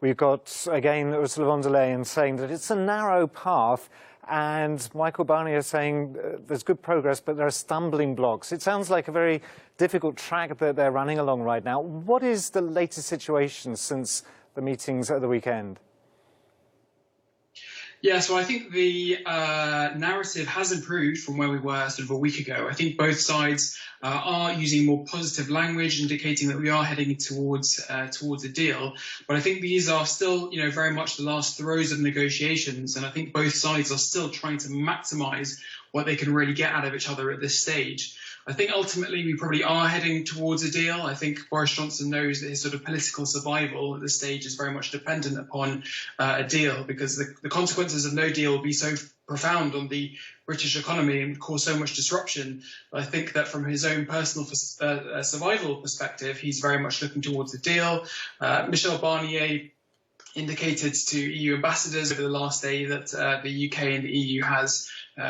We've got, again, Ursula von der Leyen saying that it's a narrow path, and Michael Barnier saying there's good progress, but there are stumbling blocks. It sounds like a very difficult track that they're running along right now. What is the latest situation since the meetings at the weekend? Yeah, so I think the narrative has improved from where we were sort of a week ago. I think both sides are using more positive language, indicating that we are heading towards a deal. But I think these are still, very much the last throes of negotiations, and I think both sides are still trying to maximise what they can really get out of each other at this stage. I think ultimately we probably are heading towards a deal. I think Boris Johnson knows that his sort of political survival at this stage is very much dependent upon a deal, because the consequences of no deal will be so profound on the British economy and cause so much disruption. I think that from his own personal survival perspective, he's very much looking towards a deal. Michel Barnier indicated to EU ambassadors over the last day that the UK and the EU has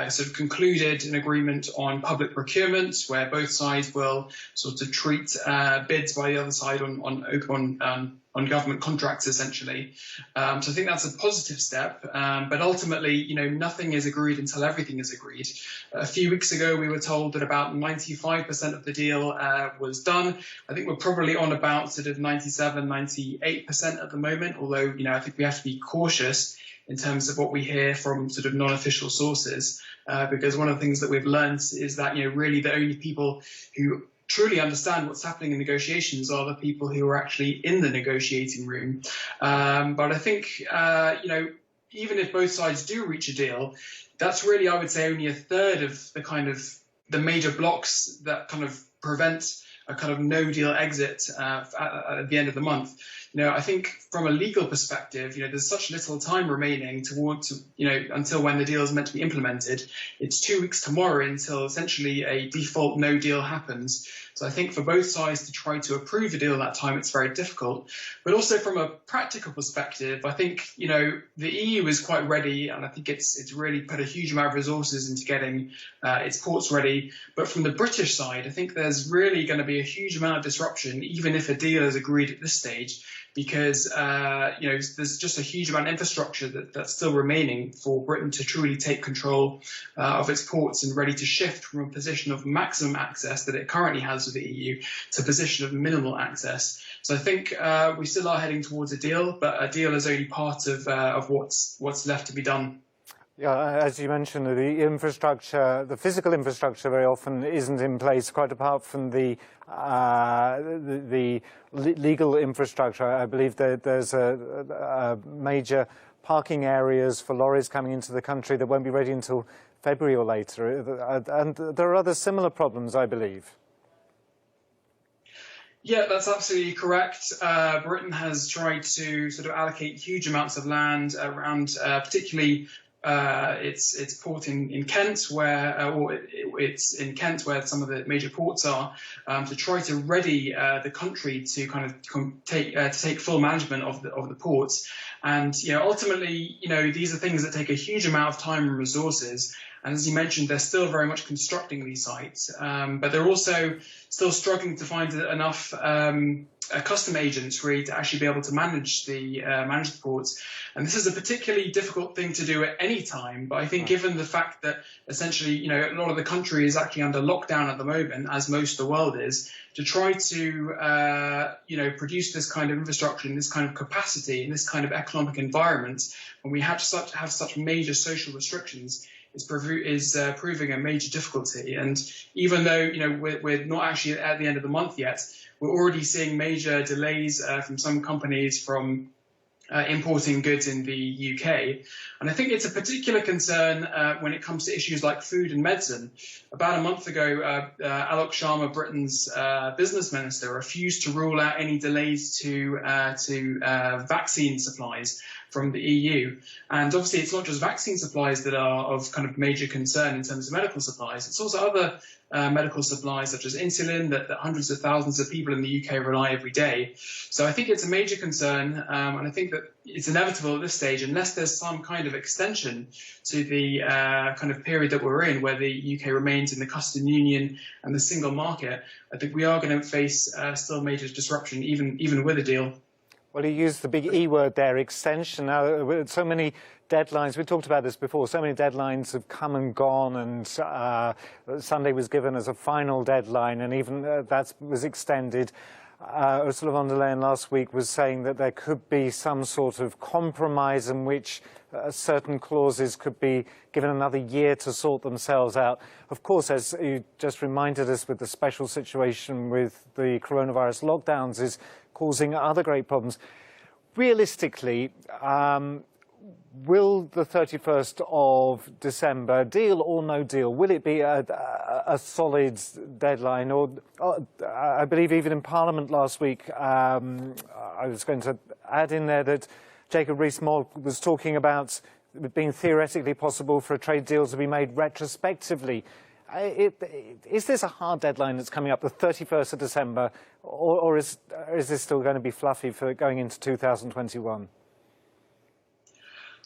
sort of concluded an agreement on public procurement, where both sides will sort of treat bids by the other side on government contracts, essentially. So I think that's a positive step. But ultimately, nothing is agreed until everything is agreed. A few weeks ago, we were told that about 95% of the deal was done. I think we're probably on about sort of 97, 98% at the moment, although, I think we have to be cautious in terms of what we hear from sort of non-official sources, because one of the things that we've learned is that, really the only people who truly understand what's happening in negotiations are the people who are actually in the negotiating room. But I think, even if both sides do reach a deal, that's really, I would say, only a third of the major blocks that kind of prevent a kind of no deal exit at the end of the month. I think from a legal perspective, there's such little time remaining until when the deal is meant to be implemented. It's 2 weeks tomorrow until essentially a default no deal happens. So I think for both sides to try to approve a deal at that time, it's very difficult. But also from a practical perspective, I think, the EU is quite ready, and I think it's really put a huge amount of resources into getting its ports ready. But from the British side, I think there's really going to be a huge amount of disruption, even if a deal is agreed at this stage, because there's just a huge amount of infrastructure that's still remaining for Britain to truly take control of its ports and ready to shift from a position of maximum access that it currently has with the EU to a position of minimal access. So I think we still are heading towards a deal, but a deal is only part of what's left to be done. Yeah, as you mentioned, the infrastructure, the physical infrastructure very often isn't in place, quite apart from the legal infrastructure. I believe that there's a major parking areas for lorries coming into the country that won't be ready until February or later. And there are other similar problems, I believe. Yeah, that's absolutely correct. Britain has tried to sort of allocate huge amounts of land around, particularly its port in Kent, it's in Kent where some of the major ports are, to try to ready the country to kind of take full management of the ports. And ultimately, these are things that take a huge amount of time and resources. And as you mentioned, they're still very much constructing these sites, but they're also still struggling to find enough custom agents really to actually be able to manage the ports. And this is a particularly difficult thing to do at any time. But I think given the fact that essentially, a lot of the country is actually under lockdown at the moment, as most of the world is, to try to, produce this kind of infrastructure and this kind of capacity and this kind of economic environment, when we have such major social restrictions, is proving a major difficulty. And even though we're not actually at the end of the month yet, we're already seeing major delays from some companies from importing goods in the UK. And I think it's a particular concern when it comes to issues like food and medicine. About a month ago, Alok Sharma, Britain's business minister, refused to rule out any delays to vaccine supplies from the EU. And obviously, it's not just vaccine supplies that are of kind of major concern in terms of medical supplies. It's also other medical supplies such as insulin that hundreds of thousands of people in the UK rely every day. So I think it's a major concern, and I think that it's inevitable at this stage, unless there's some kind of extension to the kind of period that we're in, where the UK remains in the customs union and the single market. I think we are going to face still major disruption, even with a deal. Well, you used the big E word there, extension. Now, with so many deadlines, we talked about this before, so many deadlines have come and gone, and Sunday was given as a final deadline, and even that was extended. Ursula von der Leyen last week was saying that there could be some sort of compromise in which certain clauses could be given another year to sort themselves out. Of course, as you just reminded us, with the special situation with the coronavirus lockdowns is causing other great problems. Realistically, will the 31st of December, deal or no deal, will it be a solid deadline? Or I believe even in Parliament last week, I was going to add in there that Jacob Rees-Mogg was talking about it being theoretically possible for a trade deal to be made retrospectively. Is this a hard deadline that's coming up, the 31st of December, or is this still going to be fluffy for going into 2021?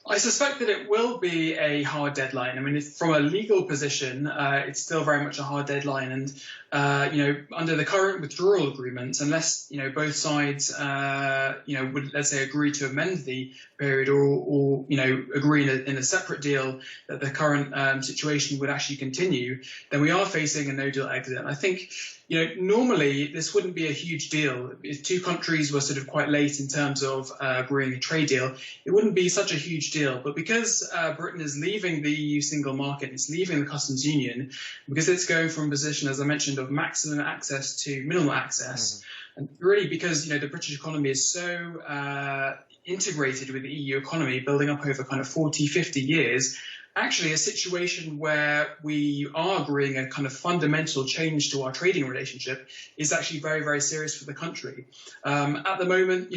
I suspect that it will be a hard deadline. I mean, from a legal position, it's still very much a hard deadline. And, under the current withdrawal agreement, unless, both sides, would, let's say, agree to amend the period or agree in a separate deal that the current situation would actually continue, then we are facing a no-deal exit. And I think, normally this wouldn't be a huge deal. If two countries were sort of quite late in terms of agreeing a trade deal, it wouldn't be such a huge deal. But because Britain is leaving the EU single market, it's leaving the customs union, because it's going from a position, as I mentioned, of maximum access to minimal access, and really because the British economy is so integrated with the EU economy, building up over kind of 40, 50 years, actually a situation where we are agreeing a kind of fundamental change to our trading relationship is actually very, very serious for the country. At the moment,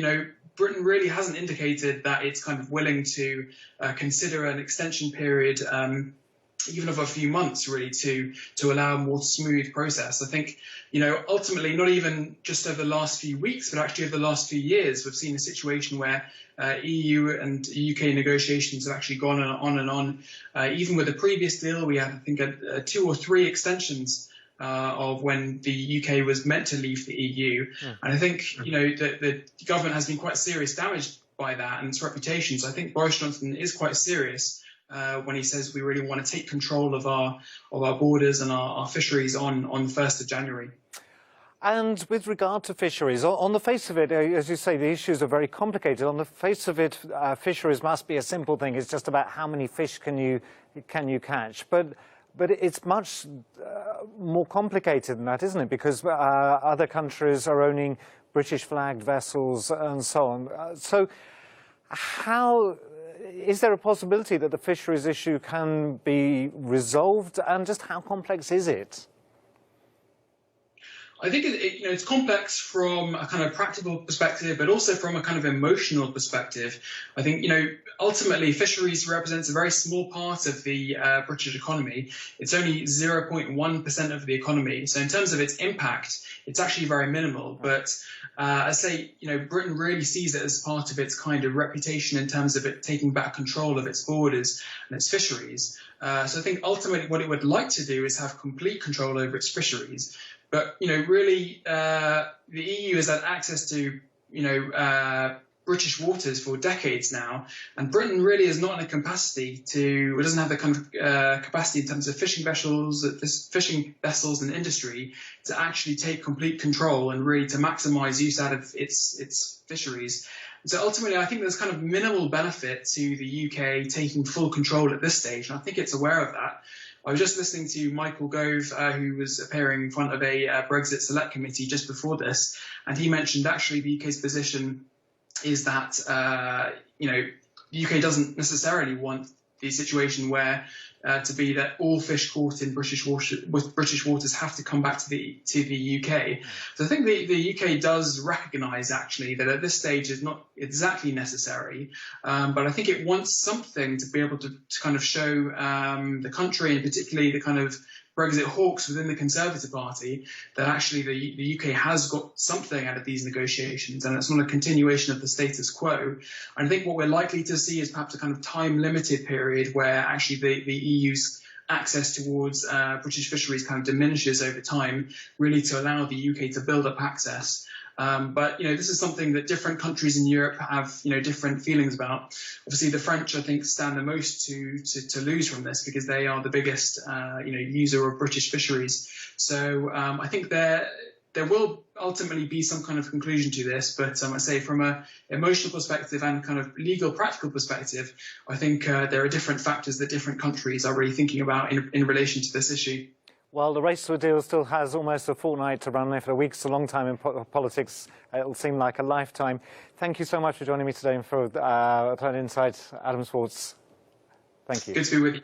Britain really hasn't indicated that it's kind of willing to consider an extension period, even of a few months, really, to allow a more smooth process. I think, ultimately, not even just over the last few weeks, but actually over the last few years, we've seen a situation where EU and UK negotiations have actually gone on and on. Even with the previous deal, we had, I think, 2 or 3 extensions of when the UK was meant to leave the EU. And I think, the government has been quite serious damaged by that and its reputation. So I think Boris Johnson is quite serious when he says we really want to take control of our borders and our fisheries on the 1st of January. And with regard to fisheries, on the face of it, as you say, the issues are very complicated. On the face of it, fisheries must be a simple thing. It's just about how many fish can you catch. But it's much more complicated than that, isn't it? Because other countries are owning British flagged vessels and so on. So how is there a possibility that the fisheries issue can be resolved, and just how complex is it? I think it's complex from a kind of practical perspective, but also from a kind of emotional perspective. I think, ultimately fisheries represents a very small part of the British economy. It's only 0.1% of the economy. So in terms of its impact, it's actually very minimal. But I say, Britain really sees it as part of its kind of reputation in terms of it taking back control of its borders and its fisheries. So I think ultimately what it would like to do is have complete control over its fisheries. But, really, the EU has had access to, British waters for decades now, and Britain really is not in a capacity it doesn't have the kind of capacity in terms of fishing vessels and industry to actually take complete control and really to maximise use out of its fisheries. So ultimately, I think there's kind of minimal benefit to the UK taking full control at this stage, and I think it's aware of that. I was just listening to Michael Gove, who was appearing in front of a Brexit Select Committee just before this, and he mentioned actually the UK's position is that, the UK doesn't necessarily want the situation where to be that all fish caught in British waters have to come back to the UK. So I think the UK does recognise actually that at this stage is not exactly necessary, but I think it wants something to be able to kind of show the country, and particularly the kind of Brexit hawks within the Conservative Party, that actually the UK has got something out of these negotiations, and it's not a continuation of the status quo. And I think what we're likely to see is perhaps a kind of time-limited period where actually the EU's access towards British fisheries kind of diminishes over time, really to allow the UK to build up access. But this is something that different countries in Europe have different feelings about. Obviously, the French, I think, stand the most to lose from this because they are the biggest user of British fisheries. So I think there will ultimately be some kind of conclusion to this, but I say from an emotional perspective and kind of legal practical perspective, I think there are different factors that different countries are really thinking about in relation to this issue. Well, the race to a deal still has almost a fortnight to run. If a week's a long time in politics, it'll seem like a lifetime. Thank you so much for joining me today and for Untitled Insight, Adam Schwarz. Thank you. Good to be with you.